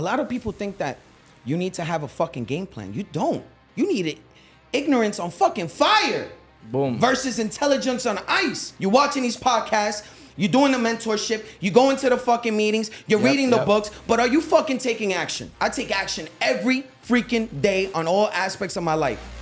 A lot of people think that you need to have a fucking game plan. You don't. You need it. Ignorance on fucking fire. Boom. Versus intelligence on ice. You're watching these podcasts. You're doing the mentorship. You go into the fucking meetings. You're reading the books. But are you fucking taking action? I take action every freaking day on all aspects of my life.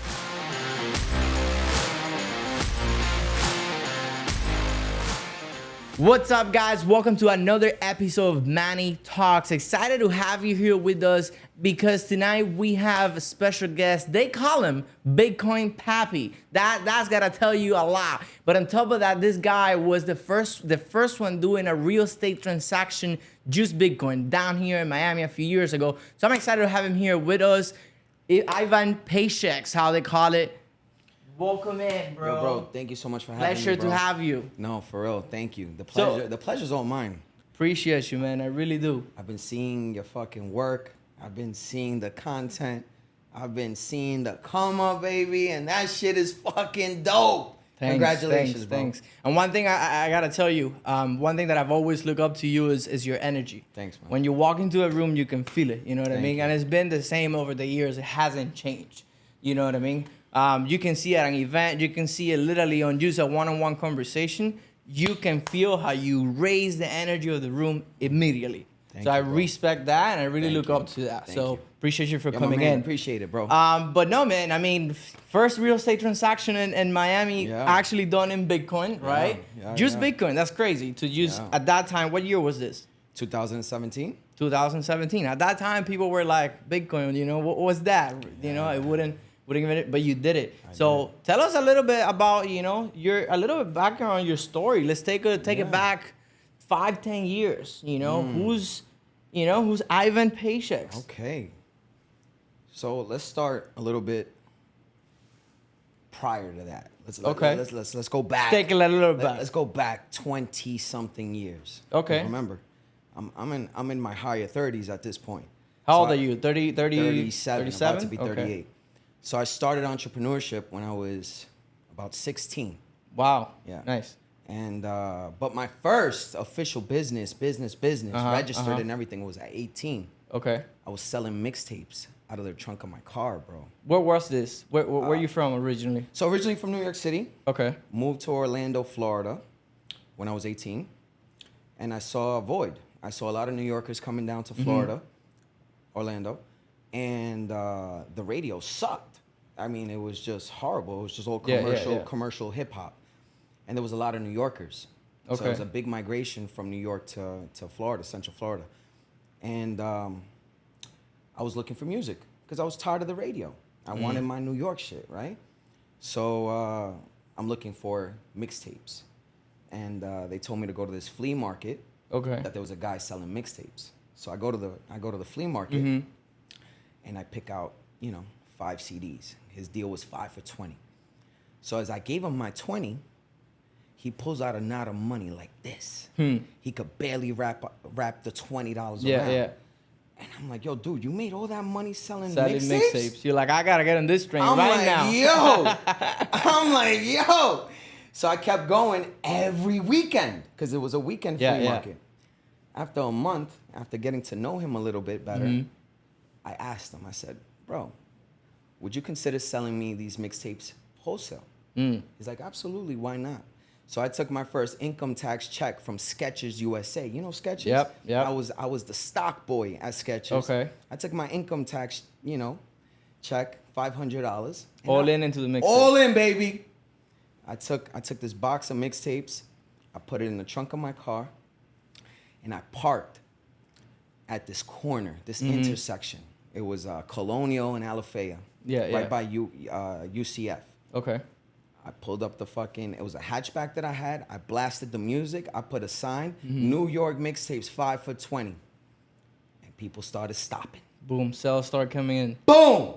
What's up, guys? Welcome to another episode of Manny Talks. Excited to have you here with us because tonight we have a special guest. They call him Bitcoin Pappy. That's gotta tell you a lot. But on top of that, this guy was the first one doing a real estate transaction, just Bitcoin, down here in Miami a few years ago. So I'm excited to have him here with us. Ivan Paychecks, how they call it. Welcome in, bro. Yo, bro, thank you so much for having me, Pleasure to have you. No, for real, thank you. The pleasure's all mine. Appreciate you, man. I really do. I've been seeing your fucking work. I've been seeing the content. I've been seeing the come up, baby, and that shit is fucking dope. Congratulations, bro. Thanks. And one thing I gotta tell you, one thing that I've always looked up to you is your energy. Thanks, man. When you walk into a room, you can feel it. You know what I mean? you. And it's been the same over the years. It hasn't changed. You know what I mean? You can see at an event, you can see it literally on just a one-on-one conversation. You can feel how you raise the energy of the room immediately. So I respect that, and I really look up to that. So appreciate you for coming in. Appreciate it, bro. But no, man, I mean, first real estate transaction in Miami actually done in Bitcoin, right? Just Bitcoin. That's crazy to use at that time. What year was this? 2017. 2017. At that time, people were like, Bitcoin, you know, what was that? You know, it wouldn't give it, but you did it. So tell us a little bit about, you know, a little bit background on your story. Let's take it back 5-10 years. You know, who's Ivan Paychecks? Okay. So let's start a little bit prior to that. Let's go back. Take it a little back. Let's go back 20 something years. Okay. Remember, I'm in my higher 30s at this point. How old are you? 37? 37. About to be 38. Okay. So I started entrepreneurship when I was about 16. Wow. Yeah. Nice. And but my first official business, registered and everything was at 18. Okay. I was selling mixtapes out of the trunk of my car, bro. Where was this? Where are you from originally? So originally from New York City. Okay. Moved to Orlando, Florida when I was 18. And I saw a void. I saw a lot of New Yorkers coming down to Florida, Orlando. And the radio sucked. I mean, it was just horrible. It was just all commercial hip hop. And there was a lot of New Yorkers. Okay. So it was a big migration from New York to Florida, Central Florida. And I was looking for music because I was tired of the radio. I wanted my New York shit, right? So I'm looking for mixtapes. And they told me to go to this flea market. Okay. That there was a guy selling mixtapes. So I go to the flea market and I pick out, 5 CDs. His deal was 5 for 20. So as I gave him my 20, he pulls out a knot of money like this. He could barely wrap the $20 around. Yeah. And I'm like, yo, dude, you made all that money selling mixtapes? mixtapes? You're like, I gotta get on this train now. I'm like, yo. So I kept going every weekend because it was a weekend flea market. After a month, after getting to know him a little bit better, I asked him, I said, bro, would you consider selling me these mixtapes wholesale? He's like, absolutely, why not? So I took my first income tax check from Skechers USA. You know Skechers? Yep. I was the stock boy at Skechers. Okay. I took my income tax, check, $500. All into the mixtape. All in, baby. I took this box of mixtapes. I put it in the trunk of my car, and I parked at this corner, this intersection. It was Colonial and Alafaya. Right by UCF. Okay. I pulled up it was a hatchback that I had. I blasted the music. I put a sign, New York mixtapes, 5 for 20. And people started stopping. Boom, sales started coming in. Boom!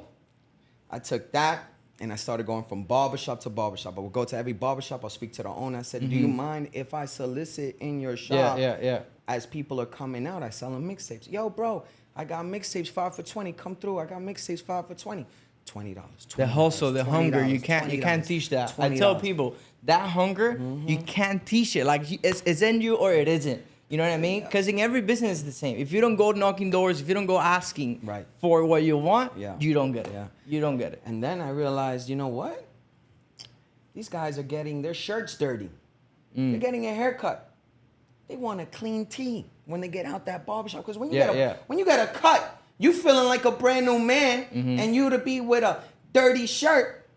I took that and I started going from barbershop to barbershop. I would go to every barbershop. I'll speak to the owner. I said, do you mind if I solicit in your shop? Yeah. As people are coming out, I sell them mixtapes. Yo, bro, I got mixtapes 5 for 20. Come through. I got mixtapes 5 for 20. $20. The hustle, the hunger, you can't teach that. I tell people that hunger, you can't teach it. Like it's in you or it isn't. You know what I mean? Because in every business, it's the same. If you don't go knocking doors, if you don't go asking for what you want, you don't get it. Yeah. You don't get it. And then I realized, you know what? These guys are getting their shirts dirty. They're getting a haircut. They want a clean tee when they get out that barbershop. Because when you get a cut, you feeling like a brand new man, and you to be with a dirty shirt.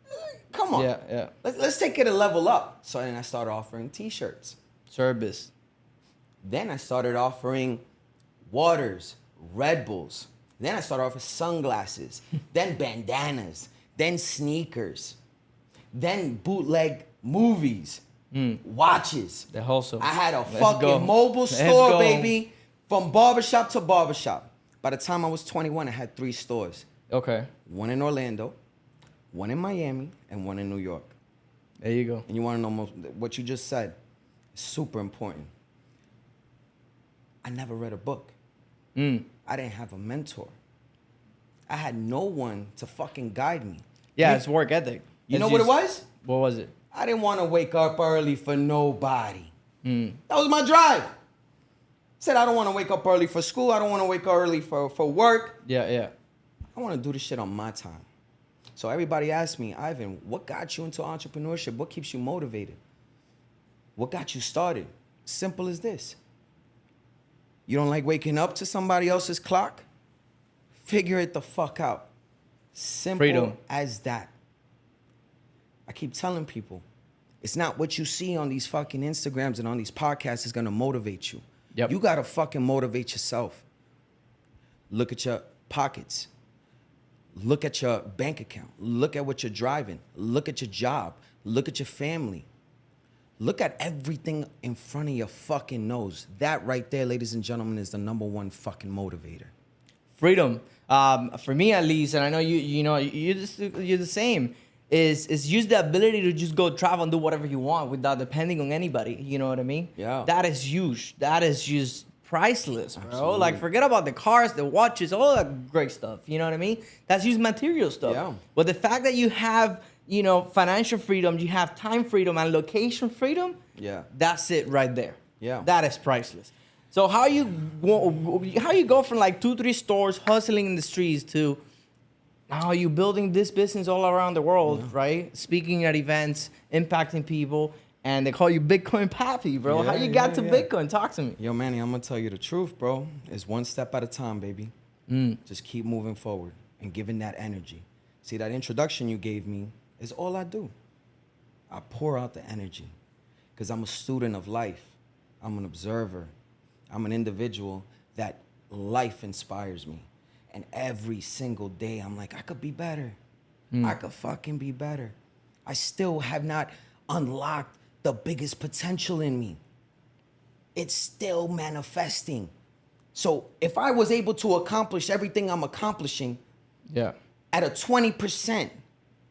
Come on. Yeah. Let's take it a level up. So then I started offering T-shirts. Service. Then I started offering waters, Red Bulls. Then I started offering sunglasses, then bandanas, then sneakers, then bootleg movies, watches. The wholesale. I had a fucking mobile store, baby, from barbershop to barbershop. By the time I was 21, I had 3 stores. Okay. One in Orlando, one in Miami, and one in New York. There you go. And you want to know what you just said? It's super important. I never read a book. I didn't have a mentor. I had no one to fucking guide me. Yeah, it's work ethic. You know what it was? What was it? I didn't want to wake up early for nobody. That was my drive. Said I don't want to wake up early for school. I don't want to wake up early for work. Yeah. I want to do this shit on my time. So everybody asked me, Ivan, what got you into entrepreneurship? What keeps you motivated? What got you started? Simple as this. You don't like waking up to somebody else's clock? Figure it the fuck out. Simple as that. I keep telling people, it's not what you see on these fucking Instagrams and on these podcasts is gonna motivate you. You gotta fucking motivate yourself. Look at your pockets. Look at your bank account. Look at what you're driving. Look at your job. Look at your family. Look at everything in front of your fucking nose. That right there, ladies and gentlemen, is the #1 fucking motivator. Freedom. For me at least, and I know you're the same, is use the ability to just go travel and do whatever you want without depending on anybody. You know what I mean? Yeah. That is huge. That is just priceless, bro. Absolutely. Like, forget about the cars, the watches, all that great stuff. You know what I mean? That's just material stuff. Yeah. But the fact that you have, financial freedom, you have time freedom and location freedom, that's it right there. Yeah. That is priceless. So how you go from like 2-3 stores hustling in the streets to now you building this business all around the world, right? Speaking at events, impacting people, and they call you Bitcoin Pappy, bro. How you got to Bitcoin? Talk to me. Yo, Manny, I'm gonna tell you the truth, bro. It's one step at a time, baby. Just keep moving forward and giving that energy. See, that introduction you gave me is all I do. I pour out the energy because I'm a student of life. I'm an observer. I'm an individual that life inspires me. And every single day, I'm like, I could be better. I could fucking be better. I still have not unlocked the biggest potential in me. It's still manifesting. So if I was able to accomplish everything I'm accomplishing at a 20%,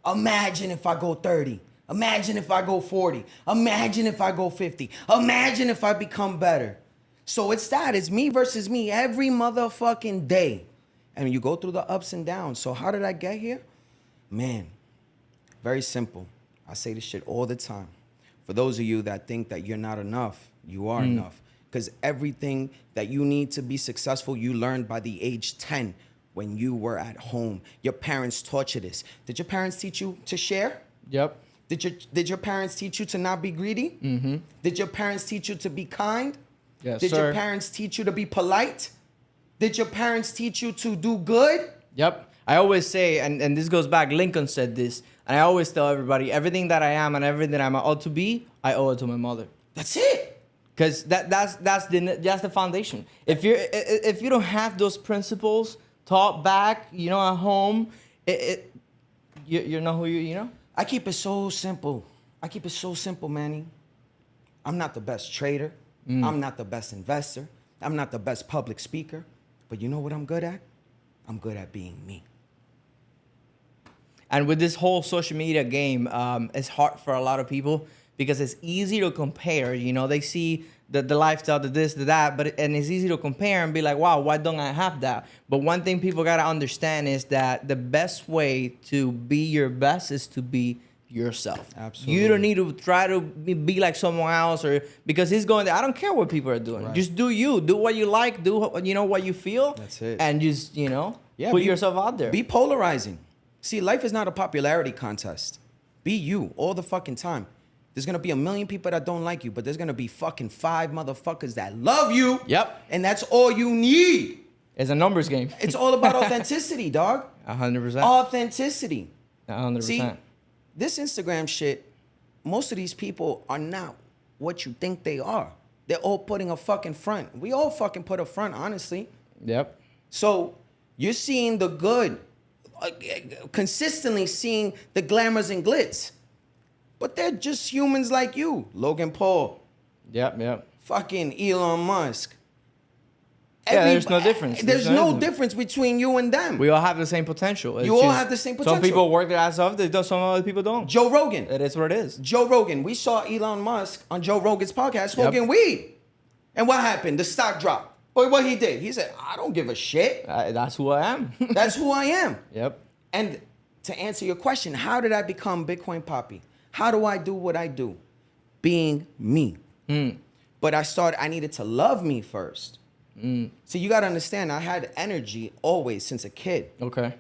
imagine if I go 30. Imagine if I go 40. Imagine if I go 50. Imagine if I become better. So it's me versus me every motherfucking day. And you go through the ups and downs. So how did I get here? Man, very simple. I say this shit all the time. For those of you that think that you're not enough, you are enough. Because everything that you need to be successful, you learned by the age 10 when you were at home. Your parents taught you this. Did your parents teach you to share? Yep. Did your parents teach you to not be greedy? Mm-hmm. Did your parents teach you to be kind? Yes, Did your parents teach you to be polite? Did your parents teach you to do good? Yep. I always say, and this goes back, Lincoln said this, and I always tell everybody, everything that I am and everything that I'm ought to be, I owe it to my mother. That's it. Because that's the foundation. If you don't have those principles taught back, at home, you're not who you know. I keep it so simple. Manny. I'm not the best trader. I'm not the best investor. I'm not the best public speaker. But you know what I'm good at? I'm good at being me. And with this whole social media game, it's hard for a lot of people because it's easy to compare. They see the lifestyle, the this, the that, and it's easy to compare and be like, wow, why don't I have that? But one thing people got to understand is that the best way to be your best is to be yourself. Absolutely. You don't need to try to be like someone else, or because he's going there. I don't care what people are doing. Right. Just do you. Do what you like. Do what you feel. That's it. And just put yourself out there. Be polarizing. See, life is not a popularity contest. Be you all the fucking time. There's gonna be a million people that don't like you, but there's gonna be fucking 5 motherfuckers that love you. Yep. And that's all you need. It's a numbers game. It's all about authenticity, dog. 100%. Authenticity. 100%. See, this Instagram shit, most of these people are not what you think they are. They're all putting a fucking front. We all fucking put a front, honestly. Yep. So you're seeing the good, consistently seeing the glamours and glitz. But they're just humans like you. Logan Paul, Yep. fucking Elon Musk. Yeah, there's no difference. There's no difference between you and them. We all have the same potential. It's You all just have the same potential. Some people work their ass off. Some other people don't. Joe Rogan. It is what it is. Joe Rogan. We saw Elon Musk on Joe Rogan's podcast smoking weed. And what happened? The stock dropped. But what he did, he said, I don't give a shit. That's who I am. That's who I am. Yep. And to answer your question, how did I become Bitcoin Poppy? How do I do what I do? Being me. But I needed to love me first. See, you gotta understand, I had energy always since a kid. Okay.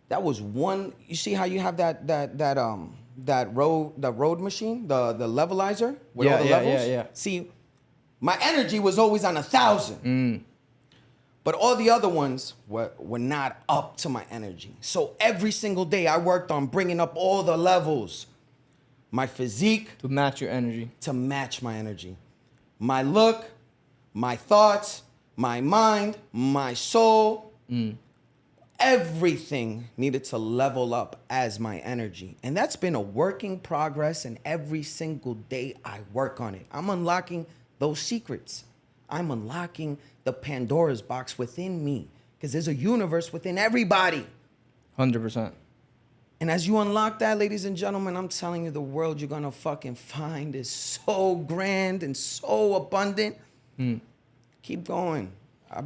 That was one. You see how you have that road machine, the levelizer with all the levels. Yeah. See, my energy was always on 1,000. But all the other ones were not up to my energy. So every single day I worked on bringing up all the levels. My physique. To match your energy. To match my energy. My look, my thoughts, my mind, my soul. Everything needed to level up as my energy. And that's been a working progress, and every single day I work on it. I'm unlocking those secrets. I'm unlocking the Pandora's box within me, because there's a universe within everybody. 100%. And as you unlock that, ladies and gentlemen, I'm telling you, the world you're gonna fucking find is so grand and so abundant. Keep going.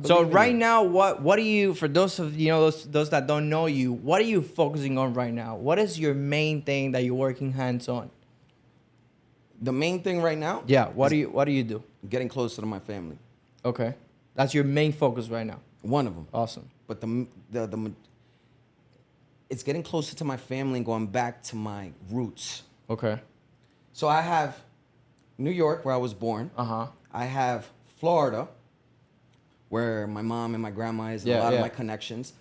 So right now, what are you, for those of those that don't know you, what are you focusing on right now? What is your main thing that you're working hands on? The main thing right now? Yeah. What do you do? Getting closer to my family. Okay. That's your main focus right now. One of them. Awesome. But it's getting closer to my family and going back to my roots. Okay. So I have New York, where I was born. I have Florida, where my mom and my grandma is, and a lot of my connections.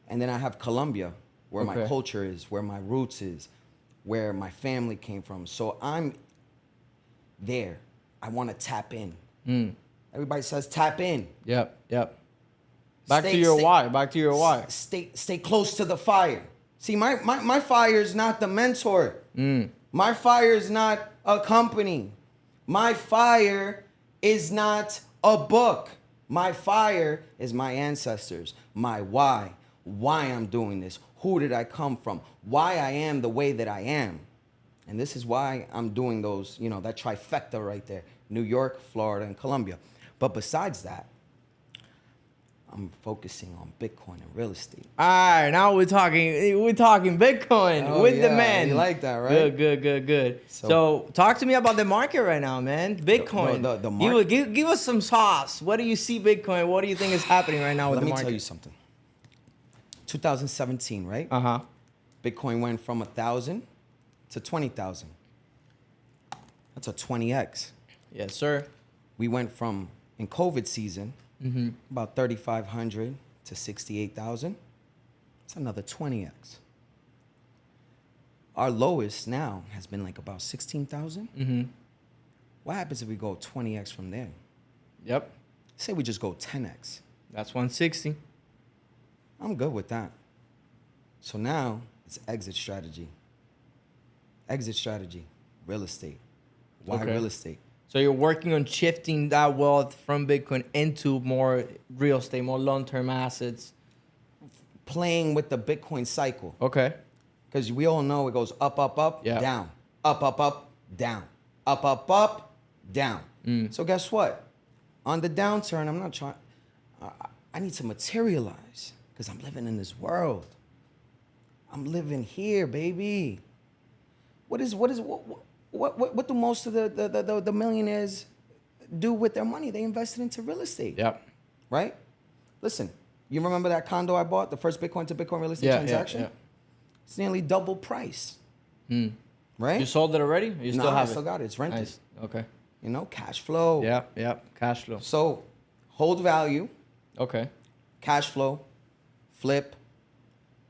And then I have Colombia, where my culture is, where my roots is, where my family came from. So I'm there. I want to tap in. Everybody says tap in. Yep. Back to your why. Stay close to the fire. See, my fire is not the mentor. My fire is not a company. My fire is not a book. My fire is my ancestors, my why I'm doing this, who did I come from, why I am the way that I am. And this is why I'm doing those, that trifecta right there, New York, Florida, and Colombia. But besides that, I'm focusing on Bitcoin and real estate. All right, now we're talking Bitcoin with the man. You like that, right? Good. So talk to me about the market right now, man. Bitcoin. The market. Give us some sauce. What do you see Bitcoin? What do you think is happening right now with the market? Let me tell you something. 2017, right? Bitcoin went from 1,000 to 20,000. That's a 20x. Yes, sir. We went from, in COVID season, about 3,500 to 68,000. It's another 20x. Our lowest now has been like about 16,000. What happens if we go 20x from there? Yep. Say we just go 10x. That's 160. I'm good with that. So now it's exit strategy. Exit strategy, real estate. Why real estate? So you're working on shifting that wealth from Bitcoin into more real estate, more long-term assets. Playing with the Bitcoin cycle. Okay. Because we all know it goes up, down. Up, down. Up, down. So guess what? On the downturn, I'm not trying. I need to materialize because I'm living in this world. I'm living here, baby. what do most of the millionaires do with their money? They invest it into real estate. Yep. Right? Listen, you remember that condo I bought, the first Bitcoin to Bitcoin real estate transaction? Yeah. It's nearly double price. Right? You sold it already? Or you still have I still got it. It's rented. Nice. Okay. You know, cash flow. Yep. Cash flow. So hold value, Okay. cash flow, flip,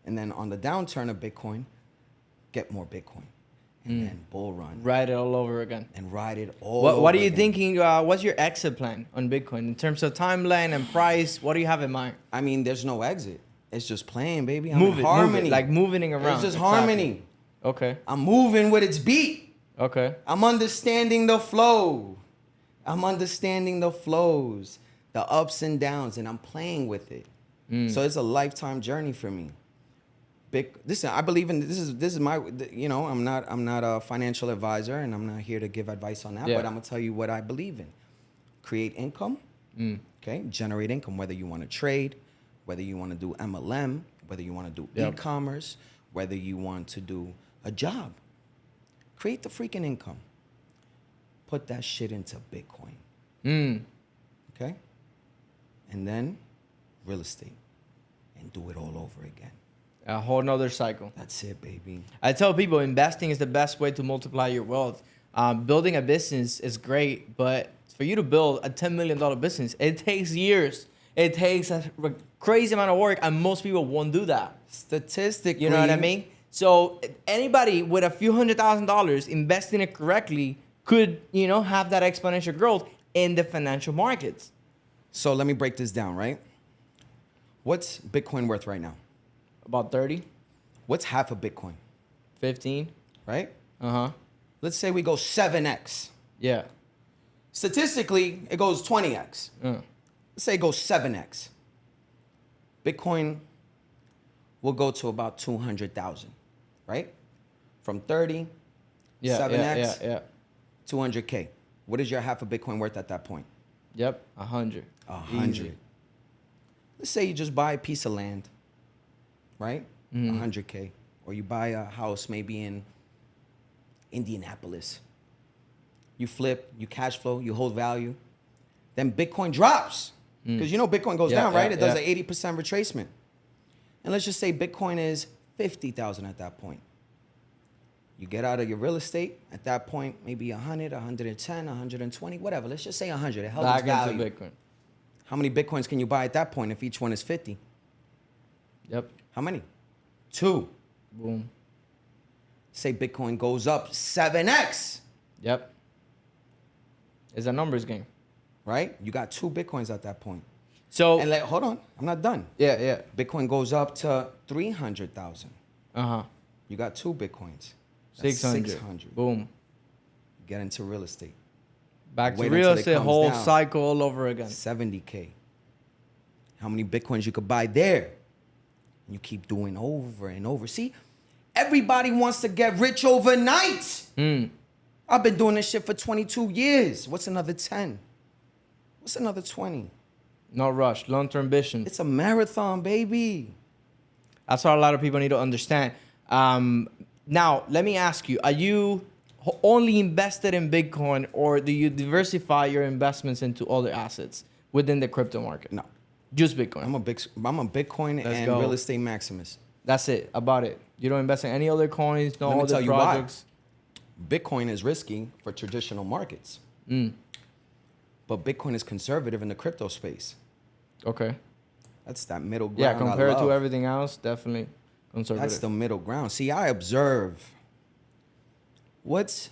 and then on the downturn of Bitcoin, get more Bitcoin. And then bull run. Ride it all over again. And ride it all What are you again. thinking? What's your exit plan on Bitcoin in terms of timeline and price? What do you have in mind? I mean, there's no exit. It's just playing, baby. Move it, harmony. like moving around. It's just Exactly. harmony. Okay. I'm moving with its beat. Okay. I'm understanding the flow. I'm understanding the flows, the ups and downs, and I'm playing with it. So it's a lifetime journey for me. Listen, I believe in this is my, you know, I'm not a financial advisor, and I'm not here to give advice on that, Yeah. but I'm gonna tell you what I believe in. Create income, okay? Generate income, whether you want to trade, whether you want to do MLM, whether you want to do e-commerce, whether you want to do a job. Create the freaking income. Put that shit into Bitcoin. Okay? And then real estate. And do it all over again. A whole nother cycle. That's it, baby. I tell people investing is the best way to multiply your wealth. Building a business is great, but for you to build a $10 million business, it takes years. It takes a crazy amount of work, and most people won't do that. Statistically. You know what I mean? So anybody with a few $100,000 investing it correctly could, you know, have that exponential growth in the financial markets. So let me break this down, right? What's Bitcoin worth right now? About 30, What's half a Bitcoin, 15. right? Uh-huh. Let's say we go 7x. Yeah. Statistically, it goes 20x. Uh. Let's say it goes 7x. Bitcoin will go to about 200,000, right? From 30, Yeah, 7x, yeah. 200K. What is your half a Bitcoin worth at that point? Yep, 100. 100. Easy. Let's say you just buy a piece of land, right? 100K. Or you buy a house maybe in Indianapolis. You flip, you cash flow, you hold value. Then Bitcoin drops. Because you know Bitcoin goes down, right? It does an 80% retracement. And let's just say Bitcoin is 50,000 at that point. You get out of your real estate at that point, maybe 100, 110, 120, whatever. Let's just say 100. It held its Back value. into Bitcoin. How many Bitcoins can you buy at that point if each one is 50? Yep. How many? 2. Boom. Say Bitcoin goes up 7x, Yep. It's a numbers game. right? You got 2 Bitcoins at that point. So, And hold on, I'm not done. yeah. Bitcoin goes up to 300,000. Uh-huh. You got 2 Bitcoins. That's 600. Boom. Get into real estate. Back to Wait real until it estate, comes whole down. cycle all over again. 70K. How many Bitcoins you could buy there? And you keep doing over and over. See, everybody wants to get rich overnight. I've been doing this shit for 22 years. What's another 10? What's another 20? No rush. Long-term vision. It's a marathon, baby. That's what a lot of people need to understand. Now, let me ask you, are you only invested in Bitcoin, or do you diversify your investments into other assets within the crypto market? No. Just Bitcoin. I'm a Bitcoin Let's and go. real estate maximus. That's it. About it. You don't invest in any other coins, no Let me other tell you projects. why. Bitcoin is risky for traditional markets. But Bitcoin is conservative in the crypto space. Okay. That's that middle ground. Yeah, compared I to love. everything else, definitely conservative. That's the middle ground. See, I observe. What's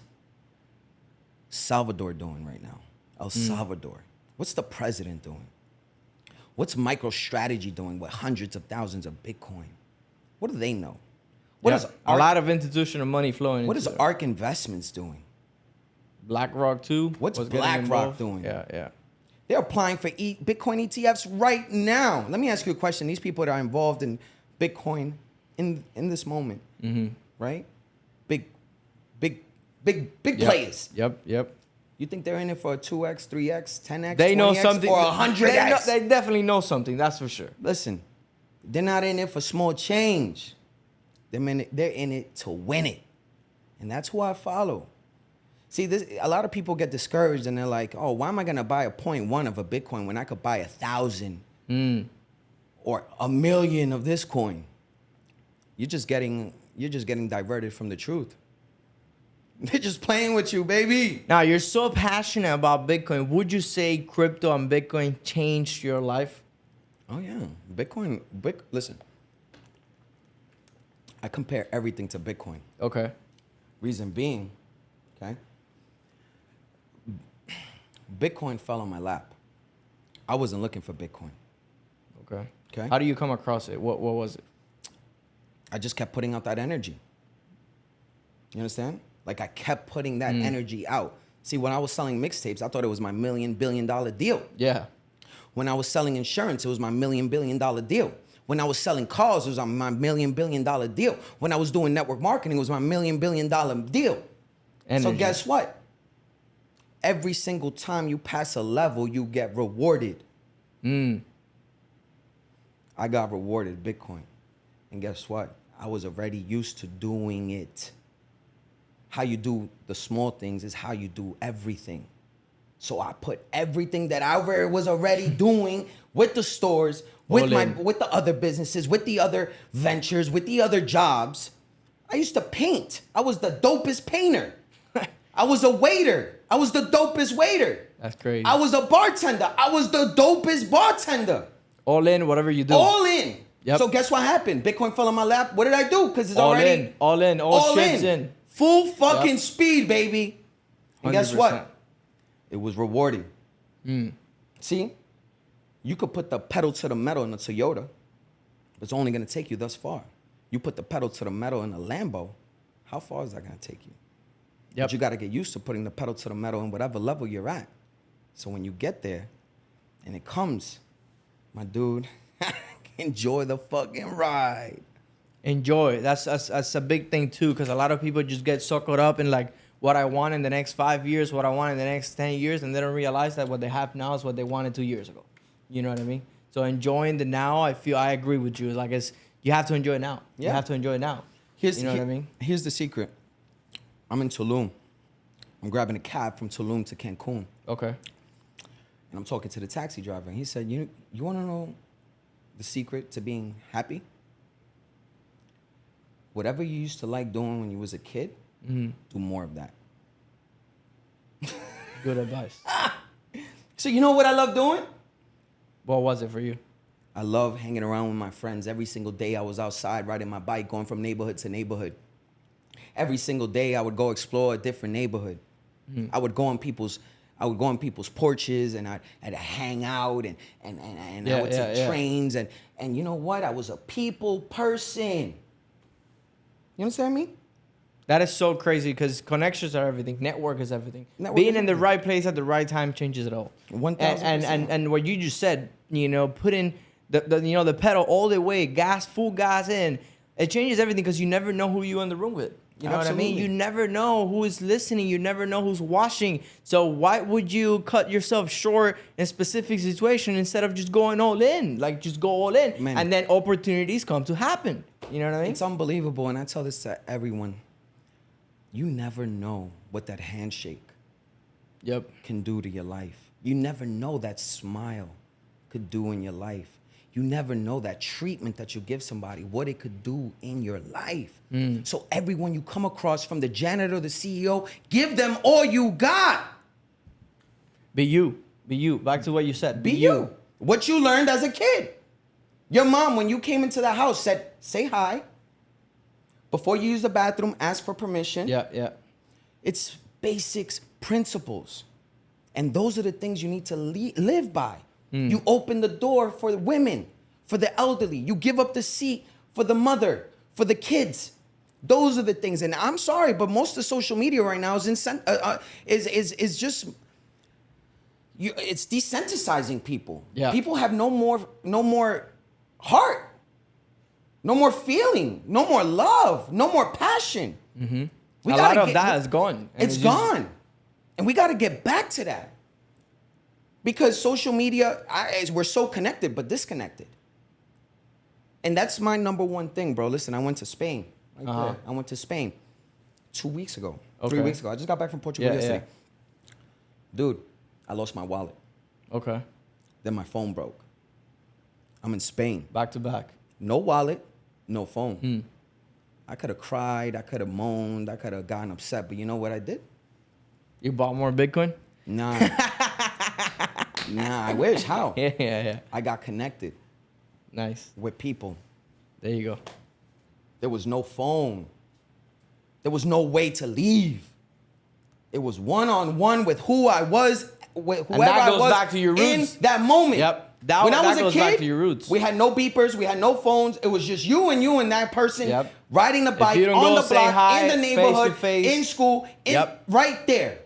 Salvador doing right now? El Salvador. What's the president doing? What's MicroStrategy doing with hundreds of thousands of Bitcoin? What do they know? What is a lot of institutional money flowing. What into is it. ARK Investments doing? BlackRock too? What's was getting BlackRock involved. doing? Yeah. They're applying for Bitcoin ETFs right now. Let me ask you a question. These people that are involved in Bitcoin in this moment, right? Big players. Yep. You think they're in it for a 2x, 3x, 10x, They know 20x, something. or 100x? They definitely know something. That's for sure. Listen, they're not in it for small change. They're in it to win it. And that's who I follow. See, a lot of people get discouraged and they're like, oh, why am I going to buy a 0.1 of a Bitcoin when I could buy 1,000 or 1,000,000 of this coin? You're just getting diverted from the truth. They're just playing with you, baby. Now, you're so passionate about Bitcoin. Would you say crypto and Bitcoin changed your life? Oh, yeah. Listen. I compare everything to Bitcoin. Okay. Reason being, okay, Bitcoin fell on my lap. I wasn't looking for Bitcoin. Okay. Okay. How do you come across it? What was it? I just kept putting out that energy. You understand? Like I kept putting that energy out. See, when I was selling mixtapes, I thought it was my $1 million billion deal. Yeah. When I was selling insurance, it was my $1 million billion deal. When I was selling cars, it was my $1 million billion deal. When I was doing network marketing, it was my $1 million billion deal. Energy. So guess what? Every single time you pass a level, you get rewarded. I got rewarded Bitcoin. And guess what? I was already used to doing it. How you do the small things is how you do everything. So I put everything that I was already doing with the stores, with the other businesses, with the other ventures, with the other jobs. I used to paint. I was the dopest painter. I was a waiter. I was the dopest waiter. That's crazy. I was a bartender. I was the dopest bartender. All in, whatever you do. All in. Yep. So guess what happened? Bitcoin fell on my lap. What did I do? Because it's all already... All shit's in. Full fucking speed, baby. And 100%. guess what? It was rewarding. See? You could put the pedal to the metal in a Toyota, but it's only going to take you thus far. You put the pedal to the metal in a Lambo, how far is that going to take you? Yep. But you got to get used to putting the pedal to the metal in whatever level you're at. So when you get there and it comes, my dude, enjoy the fucking ride. Enjoy. That's a big thing too, because a lot of people just get suckered up in like what I want in the next 5 years, what I want in the next 10 years, and they don't realize that what they have now is what they wanted 2 years ago. You know what I mean? So enjoying the now, I agree with you. Like you have to enjoy it now. Yeah. You have to enjoy it now. You know what I mean? Here's the secret. I'm in Tulum. I'm grabbing a cab from Tulum to Cancun. Okay. And I'm talking to the taxi driver, and he said, you want to know the secret to being happy? Whatever you used to like doing when you was a kid, do more of that. Good advice. So you know what I love doing? What was it for you? I love hanging around with my friends. Every single day I was outside riding my bike, going from neighborhood to neighborhood. Every single day I would go explore a different neighborhood. I would go on people's porches, and I'd hang out, and I would take trains, and you know what? I was a people person. You understand me? That is so crazy, because connections are everything. Network is everything. Being in the right place at the right time changes it all. 1,000%. And what you just said, putting the pedal all the way, full gas in, it changes everything, because you never know who you're in the room with. You know Absolutely. what I mean? You never know who is listening. You never know who's watching. So why would you cut yourself short in a specific situation instead of just going all in? Like, just go all in. Man. And then opportunities come to happen. You know what I mean? It's unbelievable, and I tell this to everyone. You never know what that handshake can do to your life. You never know that smile could do in your life. You never know that treatment that you give somebody, what it could do in your life. So everyone you come across, from the janitor, the CEO, give them all you got. Be you. Be you. Back to what you said. Be you. What you learned as a kid. Your mom, when you came into the house, said, say hi. Before you use the bathroom, ask for permission. Yeah. It's basics, principles. And those are the things you need to live by. You open the door for the women, for the elderly. You give up the seat for the mother, for the kids. Those are the things. And I'm sorry, but most of social media right now is just, it's desensitizing people. Yeah. People have no more heart, no more feeling, no more love, no more passion. A lot of that is gone. It's gone. And we got to get back to that. Because social media, we're so connected, but disconnected. And that's my number one thing, bro. Listen, I went to Spain. There. I went to Spain. 2 weeks ago, Okay. 3 weeks ago. I just got back from Portugal yesterday. Yeah. Dude, I lost my wallet. Okay. Then my phone broke. I'm in Spain. Back to back. No wallet, no phone. I could have cried. I could have moaned. I could have gotten upset. But you know what I did? You bought more Bitcoin? Nah. Nah, I wish. How? Yeah. I got connected Nice. with people. There you go. There was no phone. There was no way to leave. It was one-on-one with who I was, with whoever that goes I was back to your roots. in that moment. Yep. When I was that a goes kid, back to your roots. we had no beepers, we had no phones. It was just you and that person Yep. riding the bike you don't on go the say block, hi in the face to neighborhood, face. in school, Yep. right there.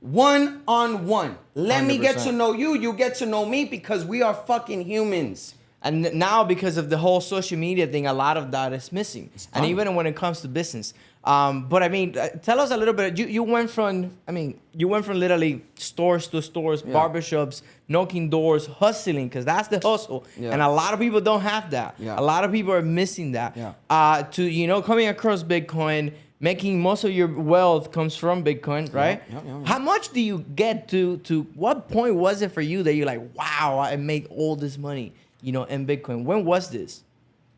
One-on-one. Let me get 100%. to know you. You get to know me because we are fucking humans. And now, because of the whole social media thing, a lot of that is missing. And done. even when it comes to business. But I mean, tell us a little bit. You went from literally stores to stores, barbershops, knocking doors, hustling, because that's the hustle. Yeah. And a lot of people don't have that. Yeah. A lot of people are missing that. Yeah. To coming across Bitcoin, making most of your wealth comes from Bitcoin, right? Yeah. How much do you get to what point was it for you that you're like, wow, I made all this money, in Bitcoin? When was this?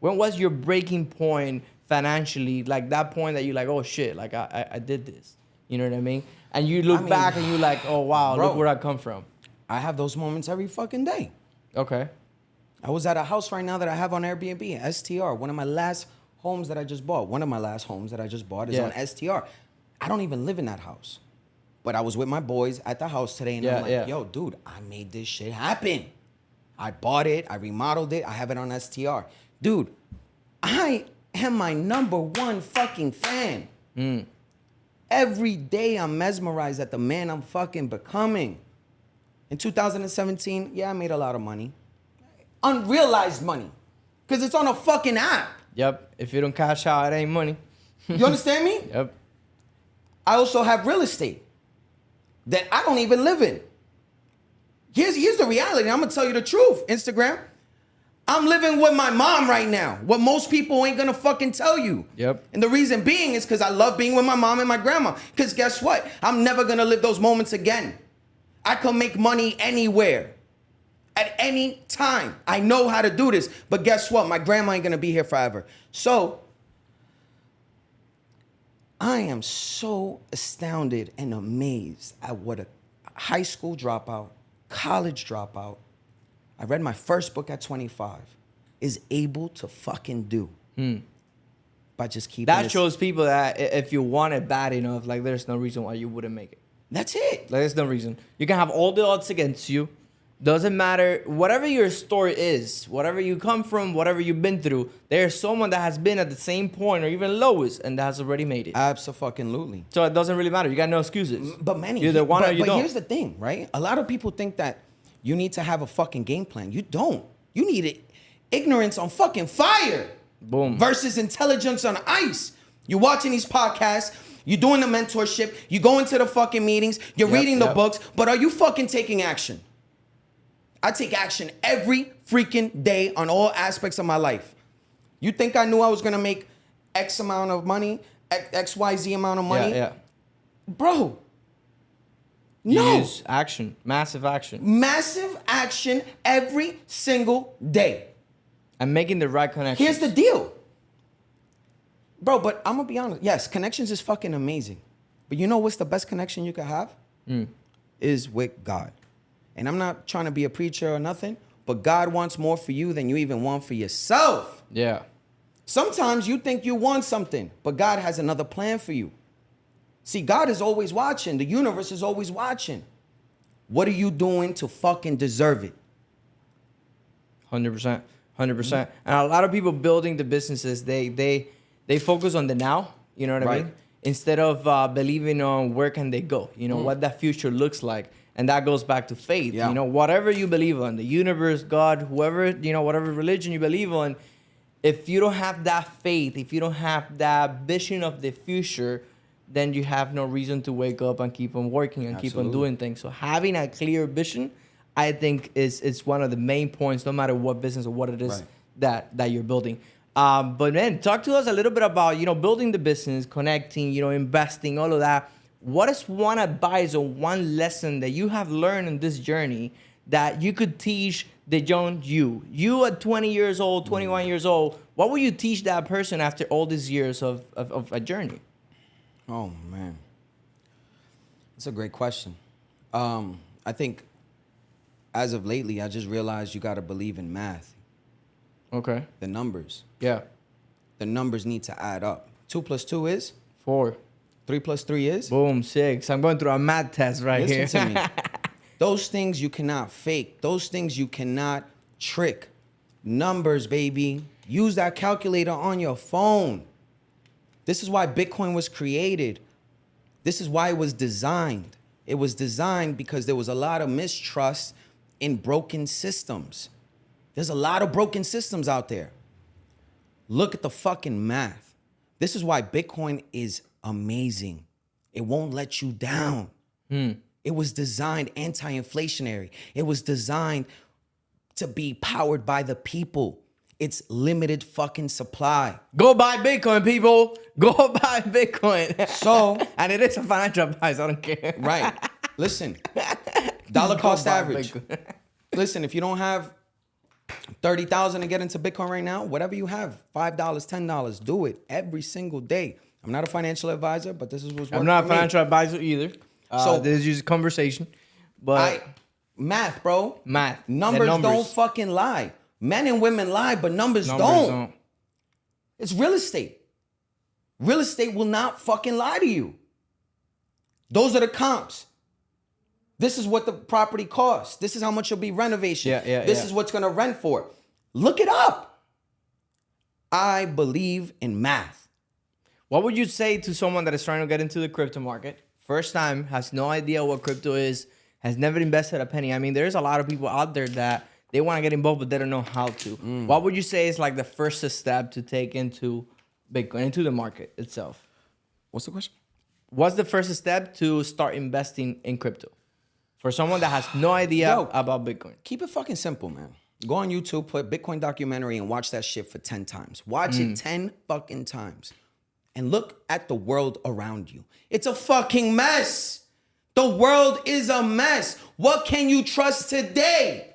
When was your breaking point financially, like that point that you're like, oh shit, like I did this, you know what I mean? And you look back and you're like, oh wow, bro, look where I come from. I have those moments every fucking day. Okay. I was at a house right now that I have on Airbnb, STR, one of my last homes that I just bought. One of my last homes that I just bought is on STR. I don't even live in that house. But I was with my boys at the house today, and I'm like, yo, dude, I made this shit happen. I bought it, I remodeled it, I have it on STR. Dude, I am my #1 fucking fan. Every day I'm mesmerized at the man I'm fucking becoming. In 2017, I made a lot of money. Unrealized money. Because it's on a fucking app. Yep. If you don't cash out, it ain't money. You understand me? Yep. I also have real estate that I don't even live in. Here's the reality. I'm going to tell you the truth, Instagram. I'm living with my mom right now. What most people ain't going to fucking tell you. Yep. And the reason being is because I love being with my mom and my grandma. Because guess what? I'm never going to live those moments again. I can make money anywhere. At any time. I know how to do this. But guess what? My grandma ain't going to be here forever. So, I am so astounded and amazed at what a high school dropout, college dropout, I read my first book at 25, is able to fucking do. By just keeping That shows people that if you want it bad enough, like there's no reason why you wouldn't make it. That's it. Like, there's no reason. You can have all the odds against you. Doesn't matter. Whatever your story is, whatever you come from, whatever you've been through, there's someone that has been at the same point or even lowest and that has already made it. Absolutely. So it doesn't really matter. You got no excuses. But Manny, you either want or you don't. But here's the thing, right? A lot of people think that you need to have a fucking game plan. You don't. You need it. Ignorance on fucking fire. Boom. Versus intelligence on ice. You're watching these podcasts. You're doing the mentorship. You go into the fucking meetings. You're reading the books. But are you fucking taking action? I take action every freaking day on all aspects of my life. You think I knew I was going to make X amount of money, XYZ amount of money? Yeah. Bro. You No. use action. Massive action. Massive action every single day. And making the right connection. Here's the deal. Bro, but I'm going to be honest. Yes, connections is fucking amazing. But you know what's the best connection you could have? Is with God. And I'm not trying to be a preacher or nothing, but God wants more for you than you even want for yourself. Yeah. Sometimes you think you want something, but God has another plan for you. See, God is always watching. The universe is always watching. What are you doing to fucking deserve it? 100%. 100%. And a lot of people building the businesses, they focus on the now, you know what I mean? Instead of believing on where can they go, what that future looks like. And that goes back to faith. Yeah. Whatever you believe on, the universe, God, whoever, whatever religion you believe on, if you don't have that faith, if you don't have that vision of the future, then you have no reason to wake up and keep on working and keep on doing things. So having a clear vision, I think is one of the main points, no matter what business or what it is that you're building. But man, talk to us a little bit about, building the business, connecting, investing, all of that. What is one advice or one lesson that you have learned in this journey that you could teach the young you at 20 years old, 21 years old? What would you teach that person after all these years of a journey? Oh, man. That's a great question. I think as of lately, I just realized you got to believe in math. Okay. The numbers. Yeah. The numbers need to add up. 2 + 2 is? 4. 3 + 3 is? Boom, 6. I'm going through a math test here. Listen to me. Those things you cannot fake. Those things you cannot trick. Numbers, baby. Use that calculator on your phone. This is why Bitcoin was created. This is why it was designed. It was designed because there was a lot of mistrust in broken systems. There's a lot of broken systems out there. Look at the fucking math. This is why Bitcoin is amazing. It won't let you down. It was designed anti-inflationary. It was designed to be powered by the people. It's limited fucking supply. Go buy Bitcoin, people. Go buy Bitcoin. So, and it is a financial advice. I don't care. Right. Listen, dollar cost buy average. Bitcoin. Listen, if you don't have 30,000 to get into Bitcoin right now, whatever you have, $5, $10, do it every single day. I'm not a financial advisor, but this is what's working. I'm not a for me. financial advisor either. So this is just a conversation. But math, bro. Math. Numbers don't fucking lie. Men and women lie, but numbers don't. It's real estate. Real estate will not fucking lie to you. Those are the comps. This is what the property costs. This is how much it'll be renovation. This is what's gonna rent for. Look it up. I believe in math. What would you say to someone that is trying to get into the crypto market? First time, has no idea what crypto is, has never invested a penny. I mean, there's a lot of people out there that they want to get involved, but they don't know how to. What would you say is like the first step to take into Bitcoin, into the market itself? What's the question? What's the first step to start investing in crypto? For someone that has no idea about Bitcoin. Keep it fucking simple, man. Go on YouTube, put Bitcoin documentary and watch that shit for 10 times. Watch it 10 fucking times. And look at the world around you. It's a fucking mess. The world is a mess. What can you trust today?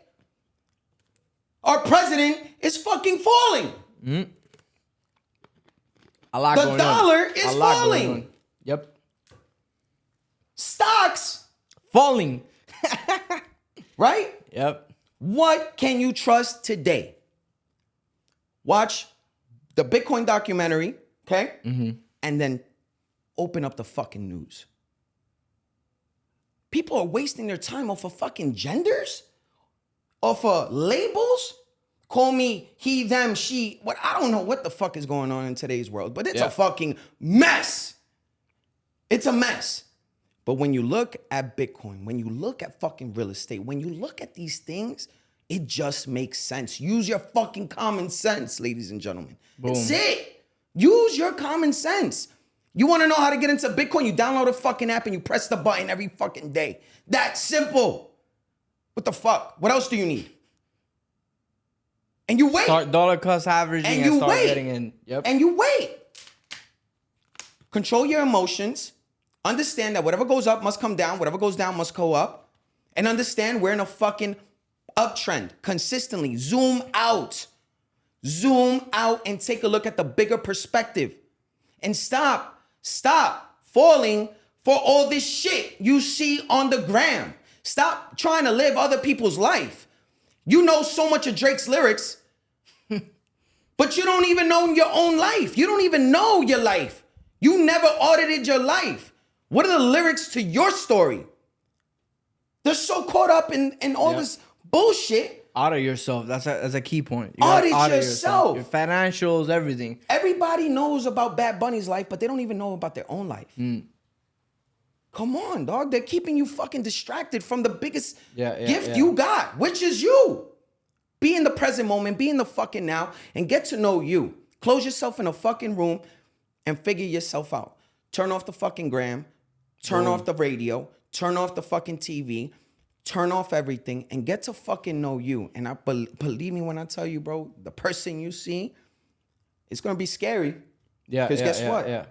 Our president is fucking falling. A lot the going dollar on. is falling. Yep. Stocks falling. Right? Yep. What can you trust today? Watch the Bitcoin documentary, okay? And then open up the fucking news. People are wasting their time off of fucking genders, off of labels. Call me he, them, she. What I don't know what the fuck is going on in today's world, but it's a fucking mess. It's a mess. But when you look at Bitcoin, when you look at fucking real estate, when you look at these things, it just makes sense. Use your fucking common sense, ladies and gentlemen. Boom. That's it. Use your common sense. You want to know how to get into Bitcoin? You download a fucking app and you press the button every fucking day. That's simple. What the fuck? What else do you need? And you wait. Start dollar cost averaging and you start wait. Getting in. Yep. And you wait. Control your emotions. Understand that whatever goes up must come down. Whatever goes down must go up. And understand we're in a fucking uptrend. Consistently. Zoom out. Zoom out and take a look at the bigger perspective. And stop falling for all this shit you see on the gram. Stop trying to live other people's life. You know so much of Drake's lyrics, but you don't even know your own life. You don't even know your life. You never audited your life. What are the lyrics to your story? They're so caught up in all this bullshit. Audit yourself. That's a key point. You Audit gotta yourself. Your financials, everything. Everybody knows about Bad Bunny's life, but they don't even know about their own life. Come on, dog. They're keeping you fucking distracted from the biggest gift you got, which is you. Be in the present moment, be in the fucking now, and get to know you. Close yourself in a fucking room and figure yourself out. Turn off the fucking gram, turn off the radio, turn off the fucking TV, turn off everything, and get to fucking know you. And I believe me when I tell you, bro, the person you see, it's going to be scary. Yeah. Because guess what? Yeah.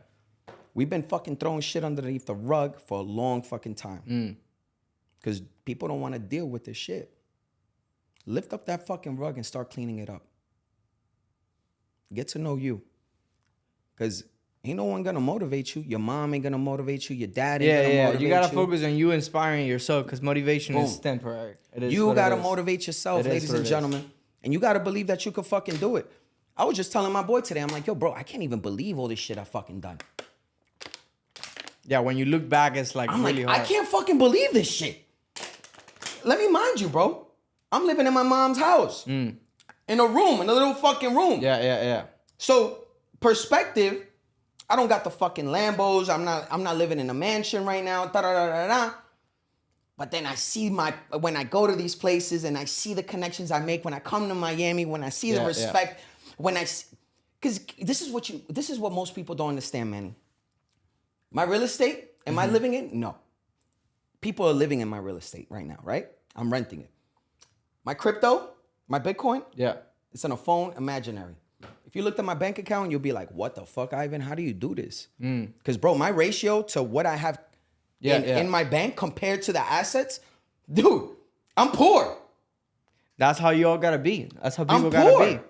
We've been fucking throwing shit underneath the rug for a long fucking time. Because people don't want to deal with this shit. Lift up that fucking rug and start cleaning it up. Get to know you. Because ain't no one going to motivate you. Your mom ain't going to motivate you. Your dad ain't going to motivate you. You got to focus on you inspiring yourself because motivation is temporary. You got to motivate yourself, ladies and gentlemen. And you got to believe that you can fucking do it. I was just telling my boy today, I'm like, yo, bro, I can't even believe all this shit I fucking done. Yeah, when you look back, it's like I'm really like, hard. I can't fucking believe this shit. Let me mind you, bro. I'm living in my mom's house. In a room, in a little fucking room. Yeah. So, perspective, I don't got the fucking Lambos. I'm not living in a mansion right now. But then I see when I go to these places and I see the connections I make when I come to Miami, when I see the respect, because this is what most people don't understand, Manny. My real estate, am I living in? No. People are living in my real estate right now, right? I'm renting it. My crypto, my Bitcoin, it's on a phone, imaginary. If you looked at my bank account, you'll be like, what the fuck, Ivan? How do you do this? Because, bro, my ratio to what I have in my bank compared to the assets, dude, I'm poor. That's how you all got to be. That's how people got to be.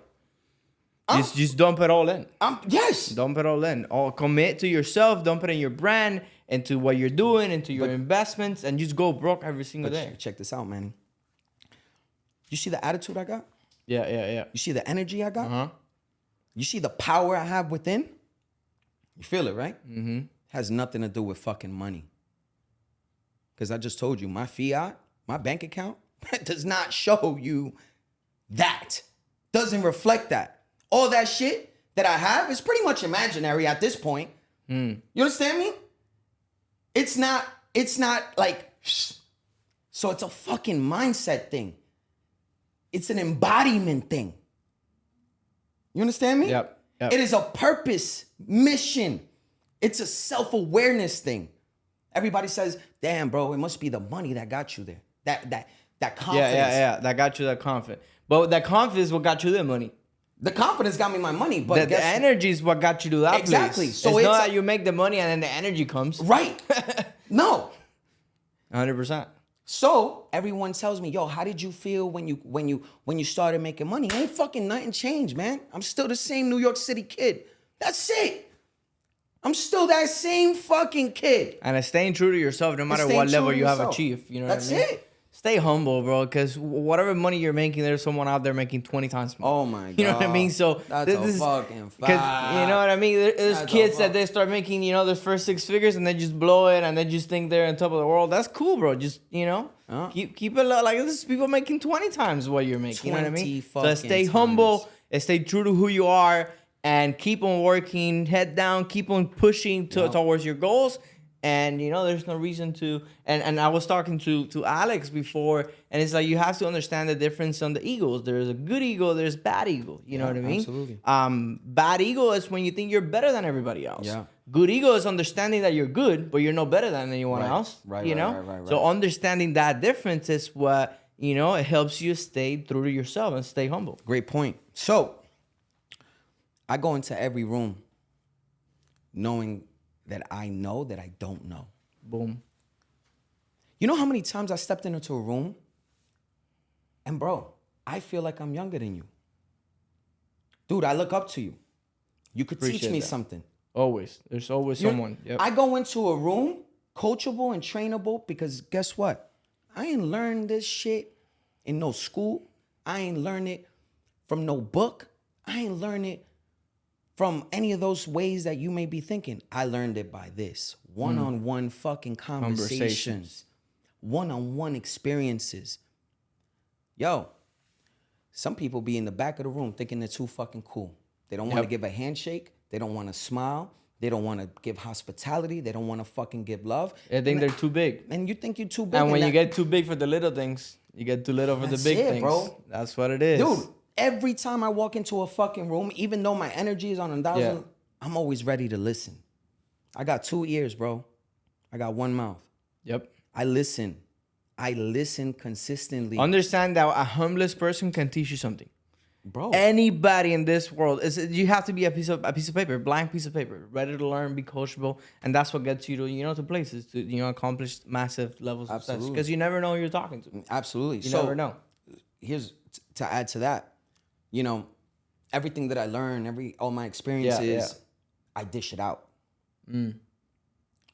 Just dump it all in. Yes. Dump it all in. All commit to yourself. Dump it in your brand, into what you're doing, into your investments, and just go broke every single day. Check this out, man. You see the attitude I got? Yeah. You see the energy I got? You see the power I have within? You feel it, right? Has nothing to do with fucking money. Because I just told you, my fiat, my bank account, does not show you that. Doesn't reflect that. All that shit that I have is pretty much imaginary at this point. You understand me? It's not like, so it's a fucking mindset thing. It's an embodiment thing. You understand me? Yep. It is a purpose, mission. It's a self-awareness thing. Everybody says, damn, bro, it must be the money that got you there. That confidence. Yeah. That got you that confidence. But that confidence is what got you the money. The confidence got me my money, but the energy is what got you to that exactly. place. So it's not that you make the money and then the energy comes. Right. No. 100%. So everyone tells me, yo, how did you feel when you started making money? Ain't fucking nothing changed, man. I'm still the same New York City kid. That's it. I'm still that same fucking kid. And staying true to yourself no matter what level you have achieved. You know what I mean? That's it. Stay humble, bro, because whatever money you're making, there's someone out there making 20 times more. Oh, my God. You know what I mean? So that's a fucking fact. You know what I mean? There's kids that they start making, their first 6 figures and they just blow it and they just think they're on top of the world. That's cool, bro. Just, keep it like this is people making 20 times what you're making. You know what I mean? So stay humble and stay true to who you are and keep on working, head down, keep on pushing towards your goals. And, there's no reason to... And I was talking to Alex before, and it's like you have to understand the difference on the egos. There's a good ego, there's bad ego. You know what I mean? Absolutely. Bad ego is when you think you're better than everybody else. Yeah. Good ego is understanding that you're good, but you're no better than anyone else. Right. So understanding that difference is what, it helps you stay true to yourself and stay humble. Great point. So, I go into every room knowing that I know that I don't know. Boom. You know how many times I stepped into a room and, bro, I feel like I'm younger than you. Dude, I look up to you. You could teach me something. Always. There's always someone. Yep. I go into a room, coachable and trainable, because guess what? I ain't learned this shit in no school. I ain't learned it from no book. I ain't learned it from any of those ways that you may be thinking. I learned it by this. One-on-one fucking conversations. One-on-one experiences. Yo, some people be in the back of the room thinking they're too fucking cool. They don't want to give a handshake. They don't want to smile. They don't want to give hospitality. They don't want to fucking give love. I think they're too big. And you think you're too big. And when you get too big for the little things, you get too little for the big things. Bro. That's what it is. Dude, every time I walk into a fucking room, even though my energy is on 1,000, I'm always ready to listen. I got 2 ears, bro. I got 1 mouth. Yep. I listen consistently. Understand that a humblest person can teach you something. Bro. Anybody in this world you have to be a piece of paper, blank piece of paper, ready to learn, be coachable, and that's what gets you to to places to accomplish massive levels of success. Because you never know who you're talking to. Absolutely. You never know. Here's to add to that. Everything that I learn, all my experiences, I dish it out.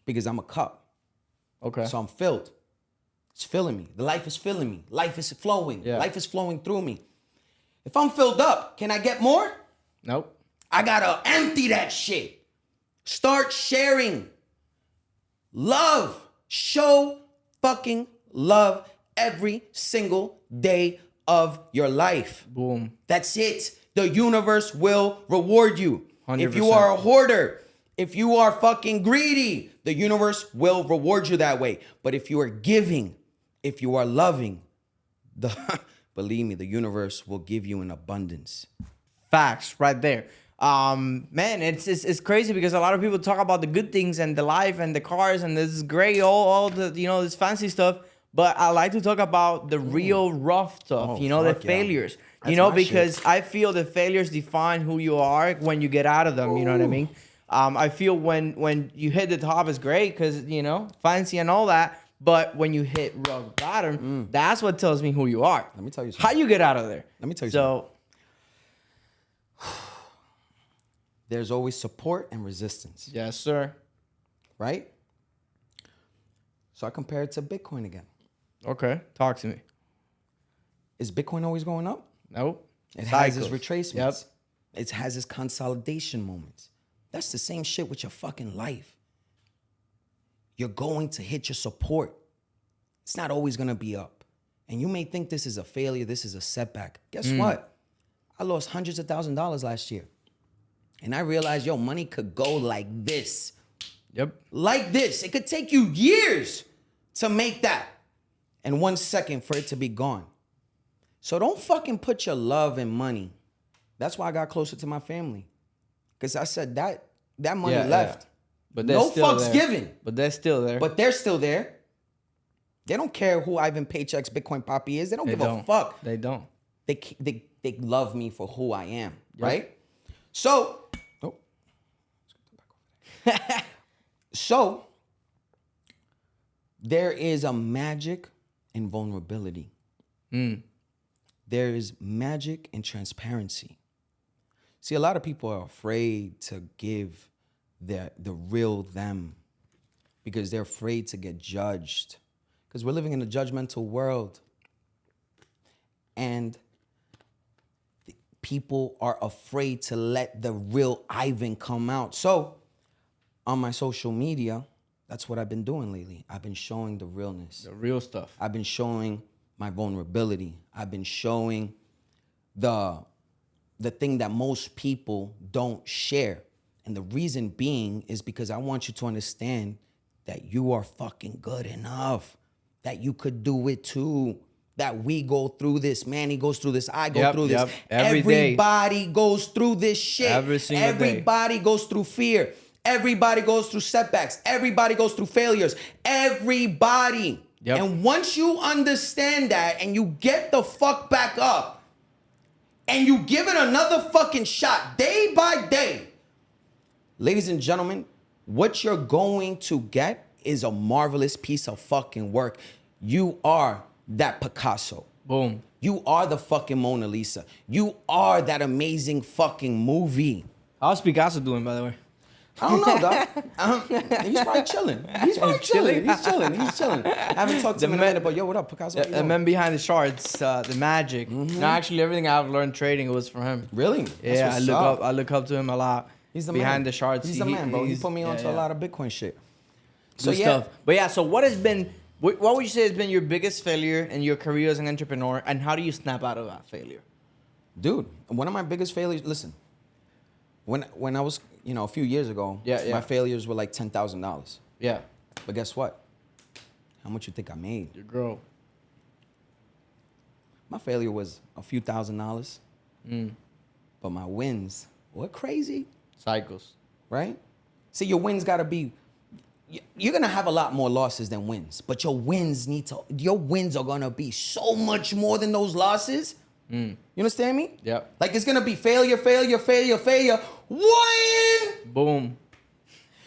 Because I'm a cup. Okay. So I'm filled. It's filling me. The life is filling me. Life is flowing. Yeah. Life is flowing through me. If I'm filled up, can I get more? Nope. I gotta empty that shit. Start sharing. Love. Show fucking love every single day of your life. Boom. That's it. The universe will reward you. 100%. If you are a hoarder, if you are fucking greedy, the universe will reward you that way. But if you are giving, if you are loving, believe me, the universe will give you in abundance. Facts right there. Man, it's crazy because a lot of people talk about the good things and the life and the cars and this is great, all the this fancy stuff. But I like to talk about the real rough stuff, the failures. That's Because shit. I feel the failures define who you are when you get out of them. You know what I mean? I feel when you hit the top is great because fancy and all that. But when you hit rock bottom, that's what tells me who you are. Let me tell you something. How you get out of there? Let me tell you something. There's always support and resistance. Yes, sir. Right? So I compare it to Bitcoin again. Okay, talk to me. Is Bitcoin always going up? Nope. It has its Cycles. retracements. Yep. It has its consolidation moments. That's the same shit with your fucking life. You're going to hit your support. It's not always going to be up. And you may think this is a failure, this is a setback. Guess what? I lost hundreds of $1,000s last year. And I realized, money could go like this. Yep. Like this. It could take you years to make that. And 1 second for it to be gone. So don't fucking put your love in money. That's why I got closer to my family. Because I said that money left. But No fucks given. But they're still there. But they're still there. They don't care who Ivan Paychecks Bitcoin Poppy is. They don't give a fuck. They don't. They love me for who I am, right? So, so there is a magic in vulnerability. There is magic in transparency. See, a lot of people are afraid to give the real them because they're afraid to get judged. Because we're living in a judgmental world. And people are afraid to let the real Ivan come out. So on my social media, that's what I've been doing lately. I've been showing the realness. The real stuff. I've been showing my vulnerability. I've been showing the thing that most people don't share. And the reason being is because I want you to understand that you are fucking good enough, that you could do it too, that we go through this. Manny goes through this. I go through this. Everybody goes through this shit. Everybody goes through fear. Everybody goes through setbacks. Everybody goes through failures. Everybody. And once you understand that and you get the fuck back up and you give it another fucking shot day by day, ladies and gentlemen, what you're going to get is a marvelous piece of fucking work. You are that Picasso. Boom. You are the fucking Mona Lisa. You are that amazing fucking movie. How's Picasso doing, by the way? I don't know, dog. He's probably chilling. He's chilling. I haven't talked to him in a minute, but yo, what up, Picasso? The man behind the charts, the magic. No, actually, everything I've learned trading was from him. Really? Yeah, I look up to him a lot. He's the behind man. the charts. He's the man, bro. He put me onto a lot of Bitcoin shit. So stuff. But yeah, so what would you say has been your biggest failure in your career as an entrepreneur, and how do you snap out of that failure? Dude, one of my biggest failures, listen, when I was, a few years ago, my failures were like $10,000. Yeah. But guess what? How much you think I made? Your girl. My failure was a few $1,000s. But my wins were crazy. Cycles. Right? See, your wins got to be, you're going to have a lot more losses than wins. But your wins are going to be so much more than those losses. You understand me? Yep. Like it's gonna be failure, win. Boom.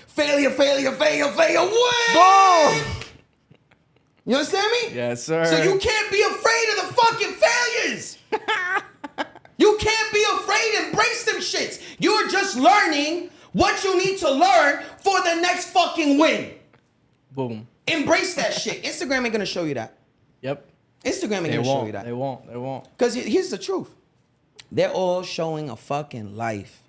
Failure, win. Boom. You understand me? Yes, sir. So you can't be afraid of the fucking failures. You can't be afraid. Embrace them shits. You're just learning what you need to learn for the next fucking win. Boom. Embrace that shit. Instagram ain't gonna show you that. Yep. Instagram ain't gonna show you that. They won't. Because here's the truth. They're all showing a fucking life.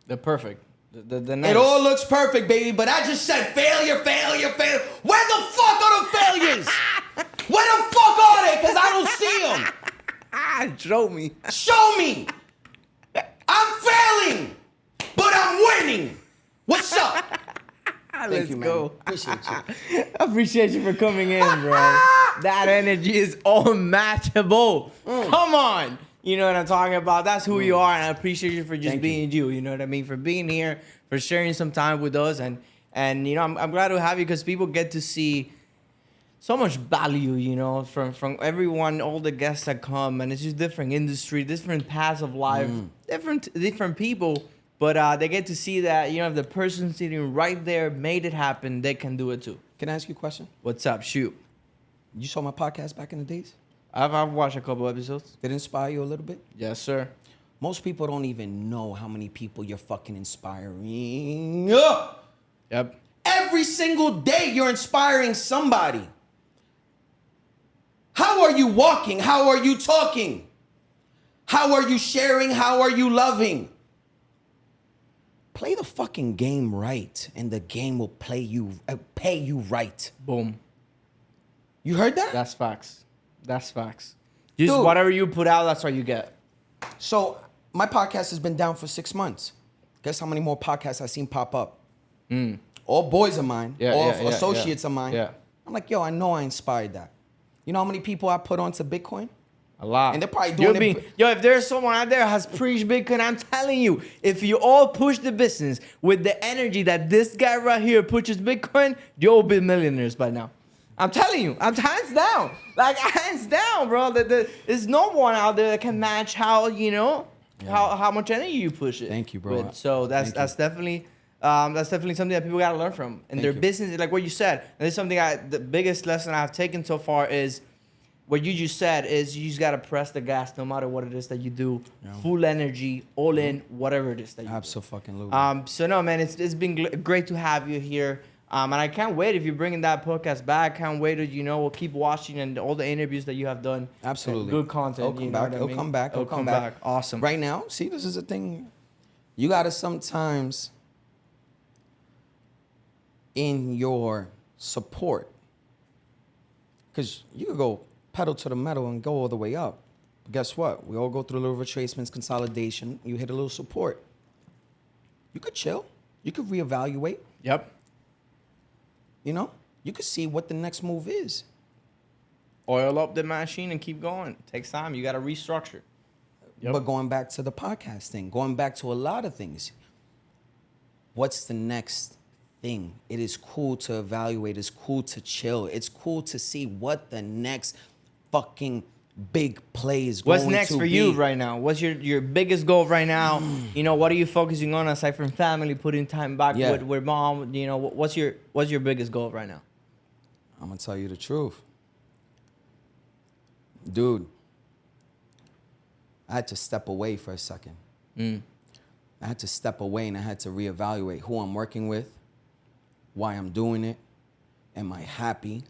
They're perfect. The nice. It all looks perfect, baby, but I just said failure. Where the fuck are the failures? Where the fuck are they? Because I don't see them. Show me. Show me. I'm failing, but I'm winning. What's up? Thank you, man. Go. Appreciate you. I appreciate you for coming in, bro. That energy is unmatchable. Come on. You know what I'm talking about? That's who you are, and I appreciate you for just being you. You know what I mean? For being here, for sharing some time with us, and you know, I'm glad to have you because people get to see so much value, you know, from everyone, all the guests that come, and it's just different industry, different paths of life, different people, but they get to see that, you know, if the person sitting right there made it happen, they can do it too. Can I ask you a question? What's up? Shoot. You saw my podcast back in the days? I've watched a couple episodes. Did it inspire you a little bit? Yes, sir. Most people don't even know how many people you're fucking inspiring. Yep. Every single day you're inspiring somebody. How are you walking? How are you talking? How are you sharing? How are you loving? Play the fucking game right, and the game will pay you right. Boom. You heard that? That's facts. Just Dude. whatever you put out, that's what you get. So my podcast has been down for 6 months. Guess how many more podcasts I've seen pop up? All boys of mine, all associates of mine. Yeah. I'm like, yo, I know I inspired that. You know how many people I put onto Bitcoin? A lot. And they're probably doing it. Yo, if there's someone out there who has preached Bitcoin, I'm telling you, if you all push the business with the energy that this guy right here pushes Bitcoin, you'll be millionaires by now. I'm telling you, I'm hands down. Like, hands down, bro. There's no one out there that can match how, you know, how much energy you push it. Thank you, bro. with. So that's definitely something that people gotta learn from. And their business, like what you said, and this is something the biggest lesson I've taken so far is what you just said is you just gotta press the gas no matter what it is that you do. Yeah. Full energy, all in, whatever it is that you do. Absolutely. So no, man, it's been great to have you here. And I can't wait if you're bringing that podcast back. Can't wait to, you know, we'll keep watching and all the interviews that you have done. Absolutely. Good content. It'll come back. Awesome. Right now, see, this is a thing. You got to sometimes, in your support, because you could go pedal to the metal and go all the way up. But guess what? We all go through a little retracements, consolidation. You hit a little support. You could chill. You could reevaluate. Yep. You know, you could see what the next move is. Oil up the machine and keep going. Takes time. You got to restructure. Yep. But going back to the podcast thing, going back to a lot of things, what's the next thing? It is cool to evaluate. It's cool to chill. It's cool to see what the next fucking big play is going to be. What's next for you right now? What's your biggest goal right now? You know, what are you focusing on aside from family, putting time back with mom? You know, what's your biggest goal right now? I'm going to tell you the truth. Dude, I had to step away for a second. I had to step away and I had to reevaluate who I'm working with, why I'm doing it. Am I happy?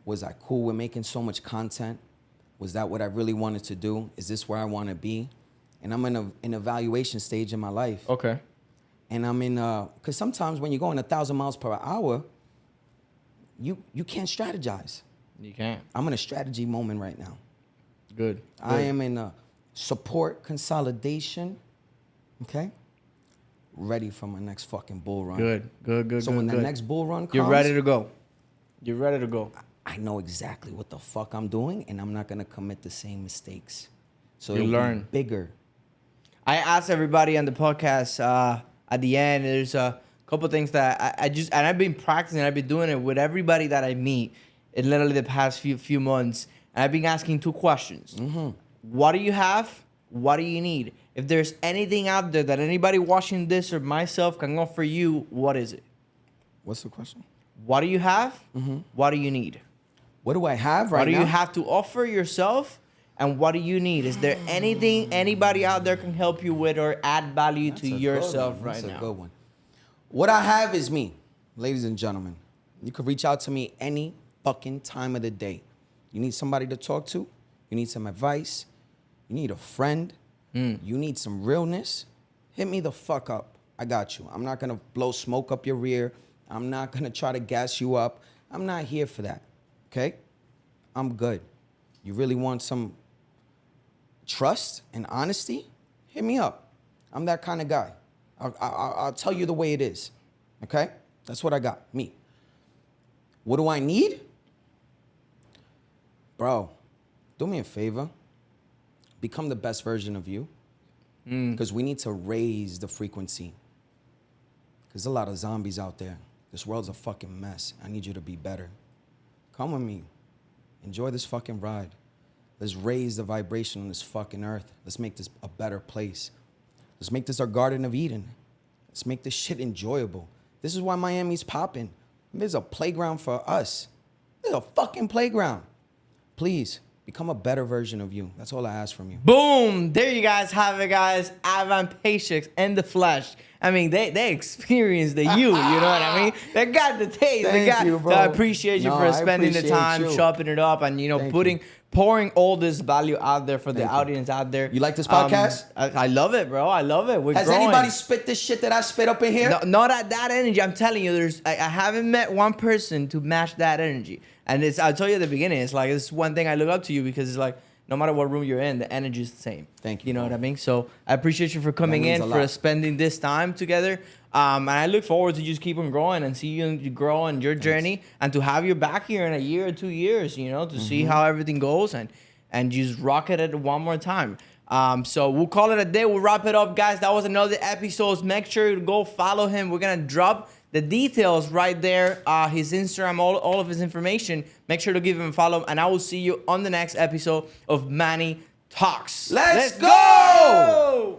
Was I cool with making so much content? Was that what I really wanted to do? Is this where I want to be? And I'm in an evaluation stage in my life. Okay. And I'm in, because sometimes when you're going 1,000 miles per hour, you can't strategize. You can't. I'm in a strategy moment right now. Good. I am in a support consolidation, okay? Ready for my next fucking bull run. Good. So when the next bull run comes, you're ready to go. You're ready to go. I know exactly what the fuck I'm doing, and I'm not gonna commit the same mistakes. So you learn bigger. I asked everybody on the podcast at the end. There's a couple things that and I've been practicing. I've been doing it with everybody that I meet in literally the past few months. And I've been asking 2 questions. What do you have? What do you need? If there's anything out there that anybody watching this or myself can offer you, what is it? What's the question? What do you have? What do you need? What do I have right now? What do you have to offer yourself? And what do you need? Is there anything anybody out there can help you with or add value to yourself right now? That's a good one. What I have is me, ladies and gentlemen. You can reach out to me any fucking time of the day. You need somebody to talk to. You need some advice. You need a friend. You need some realness. Hit me the fuck up. I got you. I'm not going to blow smoke up your rear. I'm not going to try to gas you up. I'm not here for that. Okay? I'm good. You really want some trust and honesty? Hit me up. I'm that kind of guy. I'll tell you the way it is. Okay? That's what I got. Me. What do I need? Bro, do me a favor. Become the best version of you. Because we need to raise the frequency. Because there's a lot of zombies out there. This world's a fucking mess. I need you to be better. Come with me. Enjoy this fucking ride. Let's raise the vibration on this fucking earth. Let's make this a better place. Let's make this our Garden of Eden. Let's make this shit enjoyable. This is why Miami's popping. There's a playground for us. There's a fucking playground. Please, become a better version of you. That's all I ask from you. Boom! There you guys have it, guys. Ivan Paychecks in the flesh. I mean, they experienced the you know what I mean? They got the taste. Thank you, bro. So I appreciate you for spending the time, chopping it up, and, pouring all this value out there for the audience out there. You like this podcast? I love it, bro. I love it. Has anybody spit this shit that I spit up in here? No, not at that energy. I'm telling you, I haven't met one person to match that energy. And I told you at the beginning, it's like, it's one thing I look up to you because it's like, no matter what room you're in, the energy is the same. Thank you. You know what I mean? So I appreciate you for coming in, for spending this time together. And I look forward to just keep on growing and see you grow on your journey, and to have you back here in a year or 2 years, to see how everything goes and just rock it one more time. So we'll call it a day. We'll wrap it up, guys. That was another episode. Make sure to go follow him. We're going to drop the details right there, his Instagram, all of his information. Make sure to give him a follow, and I will see you on the next episode of Manny Talks. Let's go!